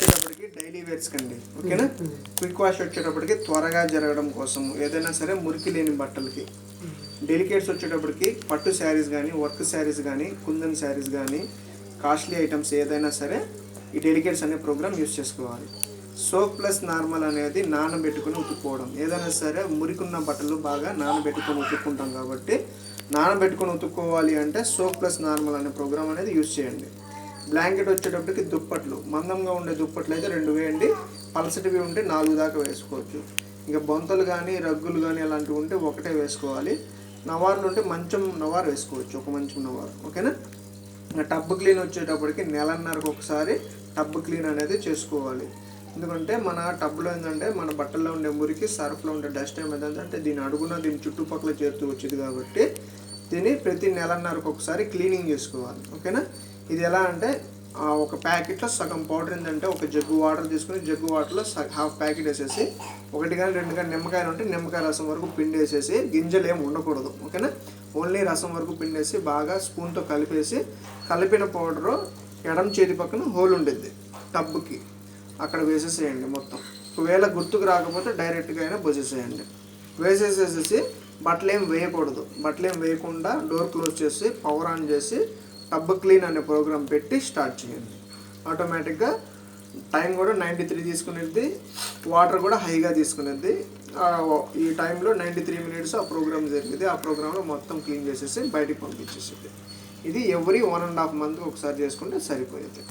వచ్చేటప్పటికి daily wears కండి, ఓకేనా. క్విక్ వాష్ వచ్చేటప్పటికి త్వరగా జరగడం కోసం, ఏదైనా సరే మురికి లేని బట్టలకి. డెలికేట్స్ వచ్చేటప్పటికి పట్టు శారీస్ కానీ, వర్క్ శారీస్ కానీ, కుందన్ శారీస్ కానీ, కాస్ట్లీ ఐటమ్స్ ఏదైనా సరే ఈ డెలికేట్స్ అనే ప్రోగ్రామ్ యూస్ చేసుకోవాలి. సోప్ ప్లస్ నార్మల్ అనేది నానబెట్టుకుని ఉతుక్కోవడం. ఏదైనా సరే మురికున్న బట్టలు బాగా నానబెట్టుకొని ఉతుక్కుంటాం కాబట్టి నానబెట్టుకొని ఉతుక్కోవాలి అంటే సోప్ ప్లస్ నార్మల్ అనే ప్రోగ్రామ్ అనేది యూస్ చేయండి. బ్లాంకెట్ వచ్చేటప్పటికి దుప్పట్లు, మందంగా ఉండే దుప్పట్లు అయితే 2 వేయండి, పలసటివి ఉంటే 4 దాకా వేసుకోవచ్చు. ఇంకా బొంతలు కానీ రగ్గులు కానీ అలాంటివి ఉంటే ఒకటే వేసుకోవాలి. నవార్లు ఉంటే మంచం నవారు వేసుకోవచ్చు, ఒక మంచం నవారు, ఓకేనా. ఇంకా టబ్ క్లీన్ వచ్చేటప్పటికి నెలన్నరకు ఒకసారి టబ్ క్లీన్ అనేది చేసుకోవాలి. ఎందుకంటే మన టబ్లో ఏంటంటే మన బట్టల్లో ఉండే మురికి, సర్ఫ్లో ఉండే డస్ట్ ఏమైందంటే దీని అడుగున దీని చుట్టుపక్కల చేరుతూ వచ్చింది కాబట్టి దీన్ని ప్రతి నెలన్నరకు ఒకసారి క్లీనింగ్ చేసుకోవాలి, ఓకేనా. ఇది ఎలా అంటే ఒక ప్యాకెట్లో సగం పౌడర్ ఏంటంటే ఒక జగ్గు వాటర్ తీసుకుని జగ్గు వాటర్లో హాఫ్ ప్యాకెట్ వేసేసి 1 కానీ 2 కానీ నిమ్మకాయలు ఉంటే నిమ్మకాయ రసం వరకు పిండి వేసేసి, గింజలు ఏమి ఉండకూడదు, ఓకేనా. ఓన్లీ రసం వరకు పిండేసి బాగా స్పూన్తో కలిపేసి, కలిపిన పౌడరు ఎడమ చేతి పక్కన హోల్ ఉండిద్ది టబ్కి, అక్కడ వేసేసేయండి మొత్తం. ఒకవేళ గుర్తుకు రాకపోతే డైరెక్ట్గా అయినా పోసేసేయండి. వేసేసేసి బట్టలు ఏం వేయకూడదు. బట్టలు ఏం వేయకుండా డోర్ క్లోజ్ చేసి పవర్ ఆన్ చేసి టబ్ క్లీన్ అనే ప్రోగ్రామ్ పెట్టి స్టార్ట్ చేయండి. ఆటోమేటిక్గా టైం కూడా 93 తీసుకునేది, వాటర్ కూడా హైగా తీసుకునేది. ఈ టైంలో 93 మినిట్స్ ఆ ప్రోగ్రామ్ జరిగింది. ఆ ప్రోగ్రాంలో మొత్తం క్లీన్ చేసేసి బయటికి పంపించేసేది. ఇది ఎవ్రీ 1.5 మంత్కి ఒకసారి చేసుకుంటే సరిపోయేది.